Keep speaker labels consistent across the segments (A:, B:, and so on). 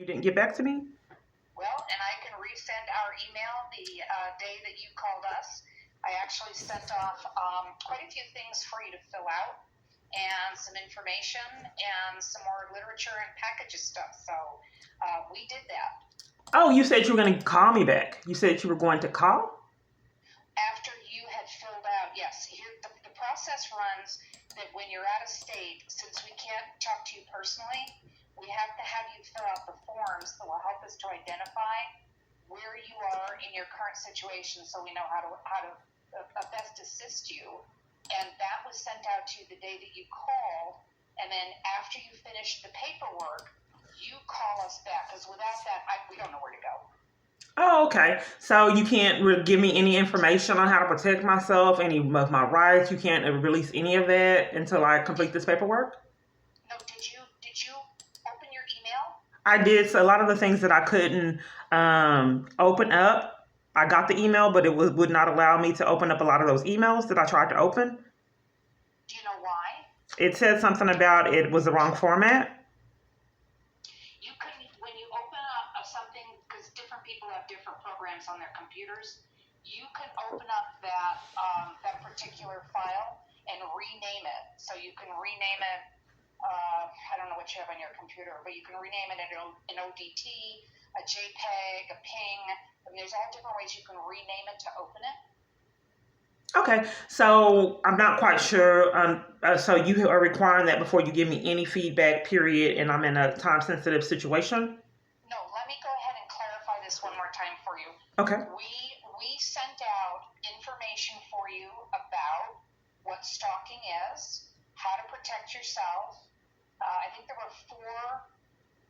A: You didn't get back to me?
B: Well, and I can resend our email the day that you called us. I actually sent off quite a few things for you to fill out and some information and some more literature and packages stuff. So we did that.
A: Oh, you said you were going to call me back. You said you were going to call?
B: After you had filled out, yes. Here, the process runs that when you're out of state, since we can't talk to you personally, we have to have you fill out the forms that will help us to identify where you are in your current situation, so we know how to best assist you. And that was sent out to you the day that you called, and then after you finish the paperwork, you call us back, because without that, we don't know where to go.
A: Oh, okay. So you can't give me any information on how to protect myself, any of my rights. You can't release any of that until I complete this paperwork?
B: No, did you open your email?
A: I did. So a lot of the things that I couldn't open up, I got the email, but it would not allow me to open up a lot of those emails that I tried to open.
B: Do you know why?
A: It said something about it was the wrong format.
B: You can, when you open up something, because different people have different programs on their computers, you can open up that particular file and rename it. So you can rename it. I don't know what you have on your computer, but you can rename it an ODT, a JPEG, a PNG. I mean, there's all different ways you can rename it to open it.
A: Okay, so I'm not quite sure. So you are requiring that before you give me any feedback, period, and I'm in a time-sensitive situation?
B: No, let me go ahead and clarify this one more time for you.
A: Okay.
B: We sent out information for you about what stalking is, how to protect yourself. I think there were 4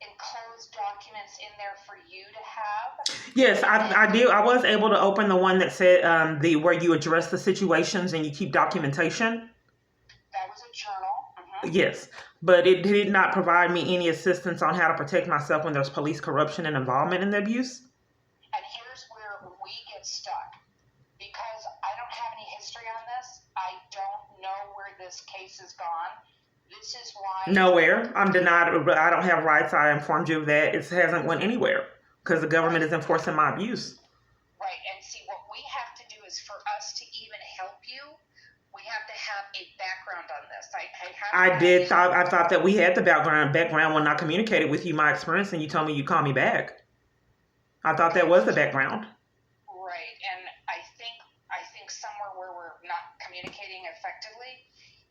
B: enclosed documents in there for you to have.
A: Yes, I did. I was able to open the one that said where you address the situations and you keep documentation.
B: That was a journal. Mm-hmm.
A: Yes, but it did not provide me any assistance on how to protect myself when there's police corruption and involvement in the abuse.
B: And here's where we get stuck. Because I don't have any history on this, I don't know where this case has gone. This is why...
A: Nowhere. I'm denied. I don't have rights. I informed you of that. It hasn't went anywhere because the government is enforcing my abuse.
B: Right. And see, what we have to do is for us to even help you, we have to have a background on this.
A: I thought that we had the background when I communicated with you my experience and you told me you'd call me back. I thought that was the background.
B: Right. And I think somewhere where we're not communicating effectively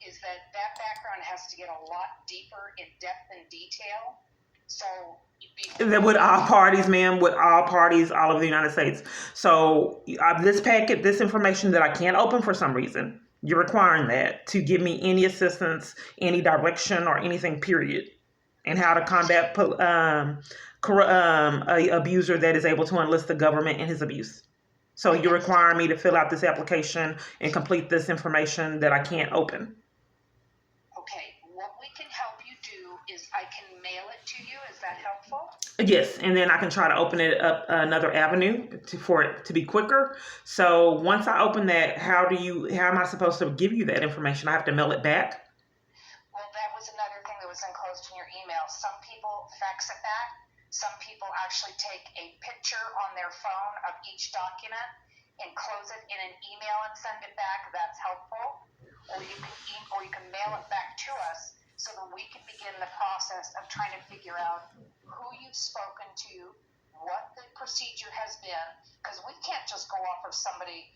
B: is that background has to get a lot deeper in depth and detail. So
A: with all parties, ma'am, with all parties, all over the United States. So this information that I can't open for some reason, you're requiring that to give me any assistance, any direction, or anything, period, and how to combat a abuser that is able to enlist the government in his abuse. So you're requiring me to fill out this application and complete this information that I can't open.
B: Okay, what we can help you do is I can mail it to you. Is that helpful?
A: Yes, and then I can try to open it up another avenue for it to be quicker. So once I open that, how am I supposed to give you that information? I have to mail it back?
B: Well, that was another thing that was enclosed in your email. Some people fax it back. Some people actually take a picture on their phone of each document, enclose it in an email and send it back. That's helpful. Or you can mail it back to us so that we can begin the process of trying to figure out who you've spoken to, what the procedure has been, because we can't just go off of somebody,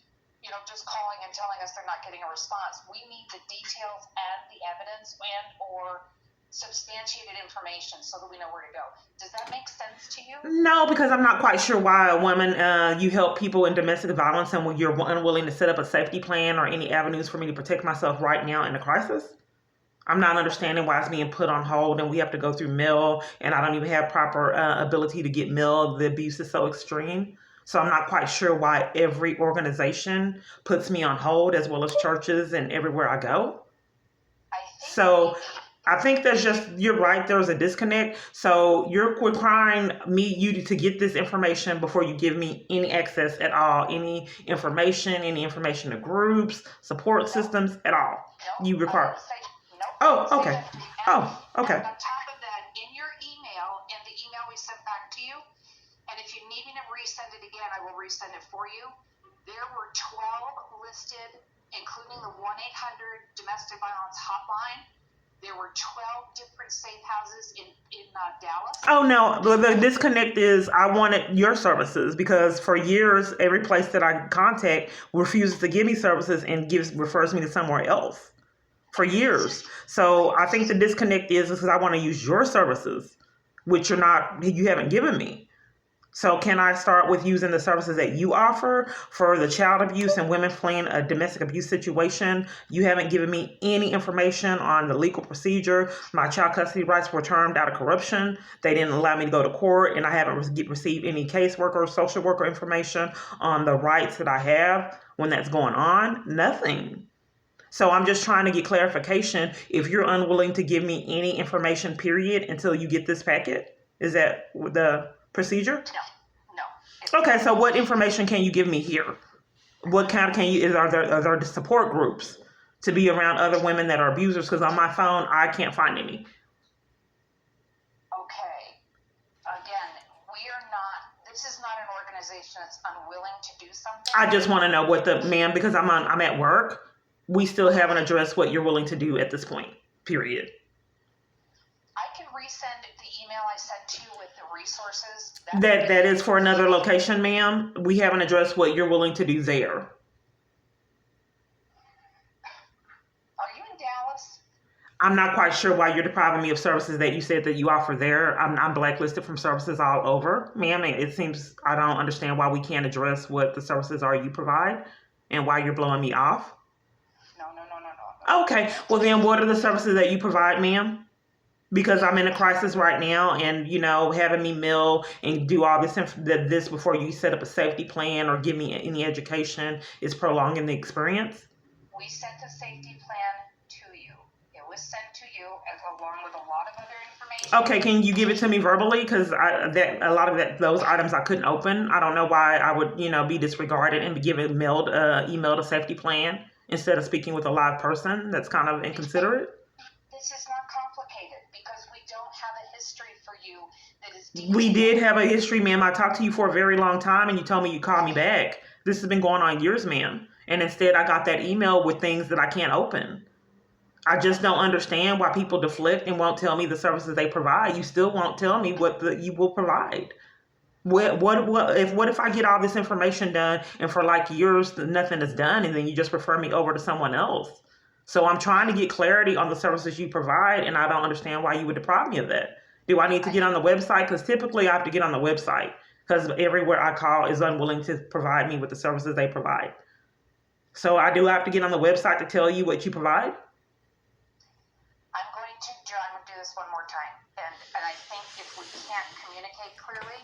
B: just calling and telling us they're not getting a response. We need the details and the evidence or substantiated information so that we know where to go. Does that make sense to you?
A: No, because I'm not quite sure why a woman, you help people in domestic violence and you're unwilling to set up a safety plan or any avenues for me to protect myself right now in a crisis. I'm not understanding why it's being put on hold and we have to go through mail and I don't even have proper ability to get mail. The abuse is so extreme. So I'm not quite sure why every organization puts me on hold, as well as churches and everywhere I go. I think you're right, there's a disconnect. So you're requiring you to get this information before you give me any access at all, any information to groups, support systems at all. You require. Oh, okay. Oh, okay.
B: On top of that, in your email, in the email we sent back back to you. And if you need me to resend it again, I will resend it for you. There were 12 listed, including the 1-800 domestic violence hotline. There were 12 different safe houses in Dallas.
A: Oh no, the disconnect is I wanted your services because for years every place that I contact refuses to give me services and refers me to somewhere else for years. So I think the disconnect is because I want to use your services, which you haven't given me. So can I start with using the services that you offer for the child abuse and women fleeing a domestic abuse situation? You haven't given me any information on the legal procedure. My child custody rights were termed out of corruption. They didn't allow me to go to court, and I haven't received any caseworker or social worker information on the rights that I have when that's going on. Nothing. So I'm just trying to get clarification if you're unwilling to give me any information, period, until you get this packet. Is that the procedure?
B: No.
A: Okay, so what information can you give me here? What kind are there support groups to be around other women that are abusers? Because on my phone, I can't find any.
B: Okay. Again, this is not an organization that's unwilling to do something.
A: I just want to know because I'm at work. We still haven't addressed what you're willing to do at this point, period.
B: I can resend the email I sent to you with the resources.
A: That is for another location, ma'am. We haven't addressed what you're willing to do there.
B: Are you in Dallas?
A: I'm not quite sure why you're depriving me of services that you said that you offer there. I'm blacklisted from services all over. Ma'am, it seems I don't understand why we can't address what the services are you provide and why you're blowing me off.
B: No.
A: Okay, well then what are the services that you provide, ma'am? Because I'm in a crisis right now, and having me mail and do all this before you set up a safety plan or give me any education is prolonging the experience.
B: We sent a safety plan to you. It was sent to you along with a lot of other information.
A: Okay, can you give it to me verbally? Because a lot of those items I couldn't open. I don't know why I would be disregarded and be given emailed a safety plan instead of speaking with a live person. That's kind of inconsiderate.
B: This is not complicated because we don't have a history for you that is detailed.
A: We did have a history, ma'am. I talked to you for a very long time and you told me you'd call me back. This has been going on years, ma'am. And instead I got that email with things that I can't open. I just don't understand why people deflect and won't tell me the services they provide. You still won't tell me what you will provide. What if I get all this information done and for like years nothing is done and then you just refer me over to someone else? So I'm trying to get clarity on the services you provide, and I don't understand why you would deprive me of that. Do I need to get on the website? Because typically I have to get on the website because everywhere I call is unwilling to provide me with the services they provide. So I do have to get on the website to tell you what you provide?
B: I'm going to do this one more time. And I think if we can't communicate clearly,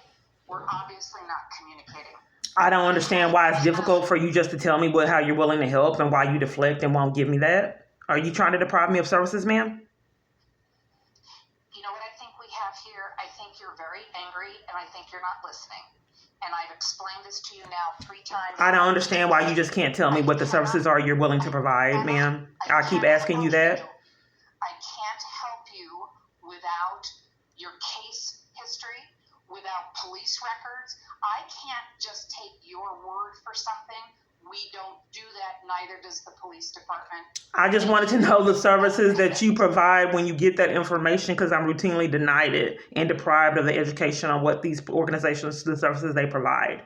B: we're obviously not communicating.
A: I don't understand why it's difficult for you just to tell me how you're willing to help and why you deflect and won't give me that. Are you trying to deprive me of services, ma'am?
B: You know what I think we have here? I think you're very angry and I think you're not listening. And I've explained this to you now 3 times.
A: I don't understand why you just can't tell me what the services are you're willing to provide, ma'am. I keep asking you that.
B: I can't help you without your case history, without police records. I can't just take your word for something. We don't do that. Neither does the police department.
A: I just wanted to know the services that you provide when you get that information because I'm routinely denied it and deprived of the education on what these organizations, the services they provide.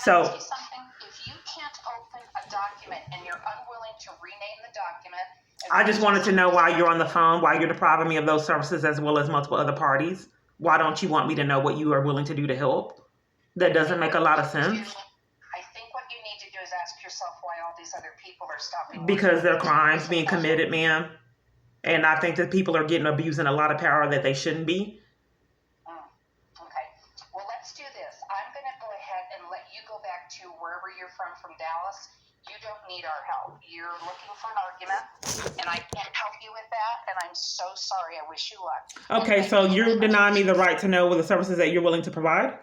B: Can I ask you something? If you can't open a document and you're unwilling to rename the document.
A: I just wanted to know why you're on the phone, why you're depriving me of those services as well as multiple other parties. Why don't you want me to know what you are willing to do to help? That doesn't make a lot of sense.
B: I think what you need to do is ask yourself why all these other people are stopping.
A: Because there are crimes being committed, ma'am. And I think that people are getting abusing a lot of power that they shouldn't be.
B: Okay. Well, let's do this. I'm going to go ahead and let you go back to wherever you're from Dallas. You don't need our help. You're looking for an argument, and I can't help you with that, and I'm so sorry. I wish you luck.
A: Okay, so you're denying me the right to know what the services that you're willing to provide?